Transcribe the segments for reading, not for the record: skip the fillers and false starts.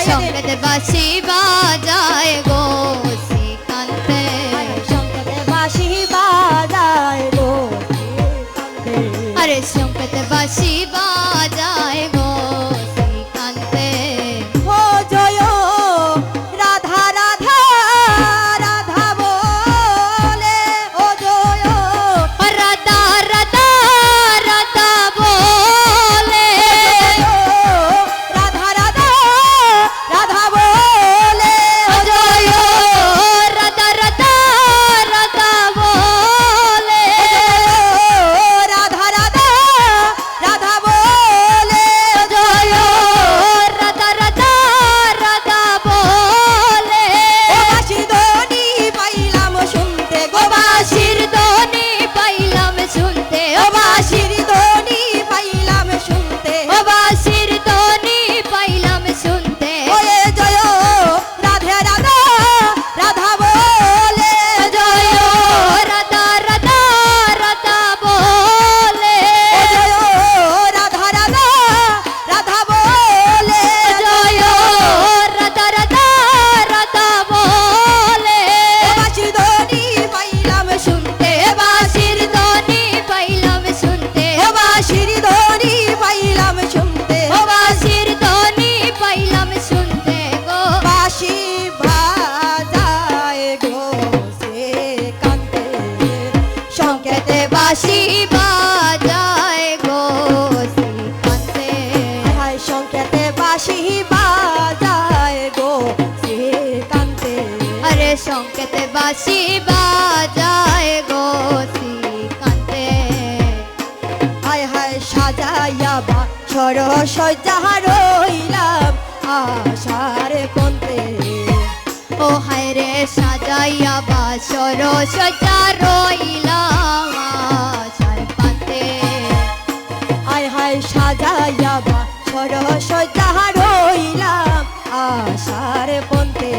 সংকেত বাঁশি বাজায় গো শ্রীকান্তে সংকেত বাঁশি বাজায় গো শ্রীকান্তে আরে সংকেত বাঁশি বাজায় গো শ্রীকান্তে ও জয় রাধা রাধা রাধা বলে ও জয় রাধা রাধা রাধা বলে রাধা রাধা রাধা বলে ও জয় রাধা রাধা রাধা বলে রাধা রাধা রাধা বলে ও জয় রাধা রাধা রাধা বলে ও বাঁশির ধ্বনি পাইলাম শুনতে গো ও বাঁশির ধ্বনি পাইলাম শুনতে ও বাঁশির বাঁশির ধ্বনি পাইলাম শুনতে ও বাঁশির ধ্বনি পাইলাম শুনতে ওরে জয় রাধে রাধা রাধা বলে ও জয় রাধা রাধা রাধা বলে ও জয় রাধা রাধা রাধা বলে ও জয় রাধা রাধা রাধা বলে ও বাঁশির ধ্বনি পাইলাম শুনতে এ বাঁশির ধ্বনি পাইলাম শুনতে ও বাঁশির ধ্বনি পাইলাম শুনতে ও বাঁশির ধ্বনি পাইলাম শুনতে গো বাঁশি বাজায় গো সে কান্তে সংকেতে বাঁশি বাজায় গো শ্রীকান্তে হায় সংকেতে বাঁশি বাজায় গো সে কান্তে আরে সংকেতে বাঁশি বাজায় গো শ্রীকান্তে হায় হায় সাজাইয়া বা সরসজ্জা রইলাম আশার পন্তে ও হায় রে সাজাইয়া বাসর সজা রইলাম আশার পাতে হায় হায় সাজাইয়া বা সরসজ্জা রইলাম আশার পন্তে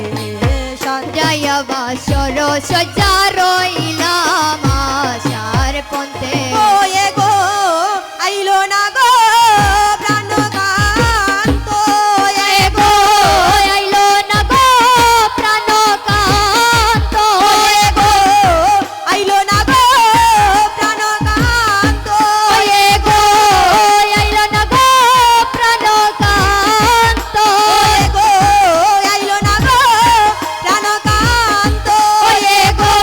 সাজাইয়া বাসর সজা রইলাম আশার পন্তে ওয়ে গো আইলো না গো প্রাণকান্ত এ গো আইলো না গো প্রাণকান্ত ওয়ে গো আইলো না গো প্রাণকান্ত এ গো আইলো না গো প্রাণকান্ত ওয়ে গো আইলো না গো প্রাণকান্ত এ গো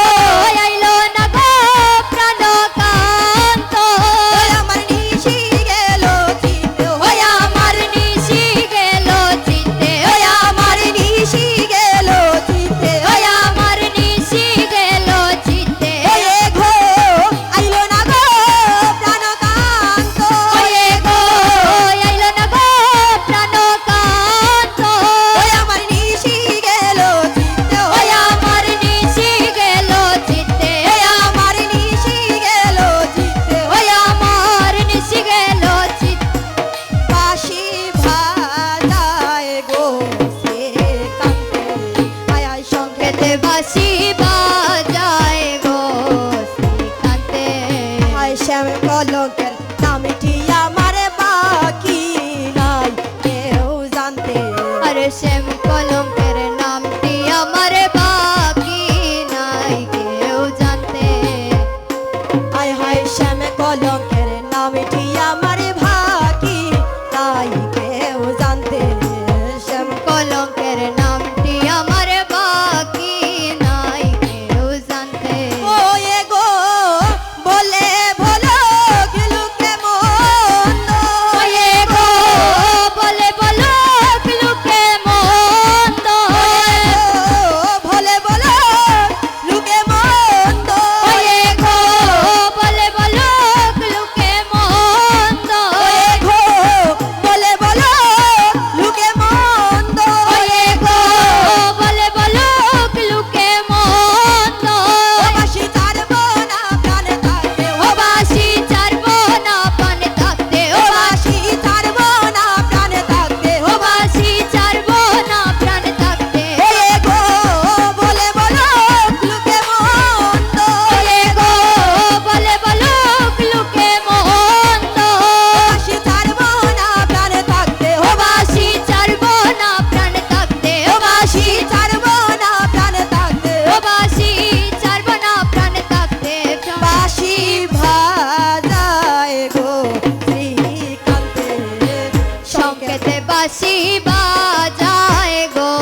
শোকেতে বাঁশি বাজায় গো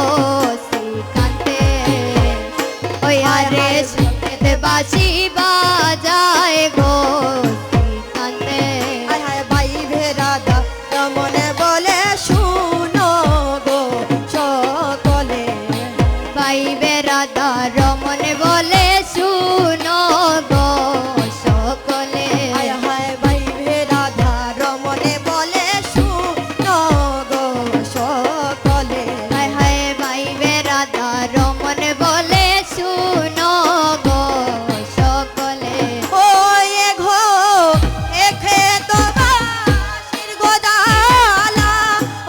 শ্রীকান্তে ওই আরে শোকেতে বাঁশি বাজায় গো শ্রীকান্তে হায় হায় ভাই ভেরাদা রমনে বলে শুনো গো সকলে বাইবে রাধা রমনে বলে শুনো গো সকলে হায় হায় ভাই ভেরাদা রমনে বলে শুনো গো সকলে হায় হায় বাইবে রাধা রমনে বলে শুনো গো সকলে ওয়ে ঘো এখে তো বাসির গোদালা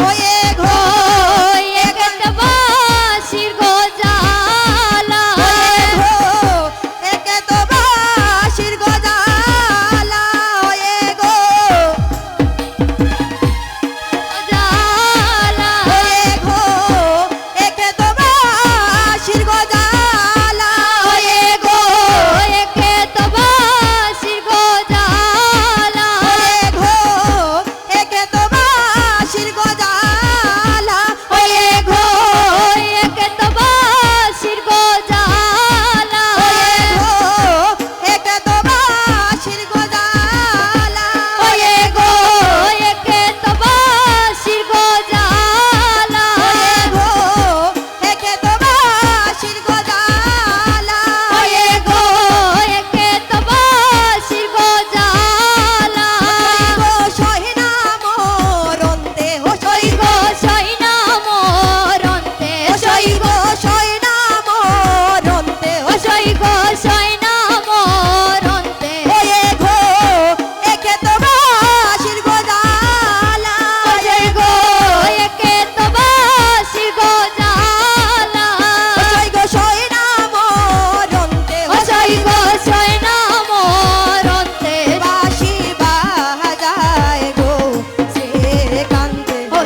ওয়ে ঘো ওই একত বাঁশির গজালা ওয়ে ঘো একে তো বাসির গোদালা ওয়ে ঘো গজালা ওয়ে ঘো একে তো বাসির গোদালা ওয়ে গো একে তো বাঁশির গজালা ওয়ে ঘো একে তো বাসির গোদালা ওয়ে গো একে তো বাঁশির গজালা ওয়ে ঘো একে তো বাসির গোদালা ওয়ে গো একে তো বাঁশির গজালা ওয়ে ঘো একে তো বাসির গোদালা ওয়ে গো একে তো বাঁশির গজালা গো সহিনা মরন্তে ও ওই গো সইনা মরন্তে সই গো সহিনা মরন্তে ও সই গো সইনা মরন্তে ওয়ে ঘো একে তো বাসির গোদালা ওই গো একে তো বাঁশির গজালা সই গো সহিনা মরন্তে ও ওই গো সইনা মরন্তে বাসি বাজায় গো সে কান্তে ও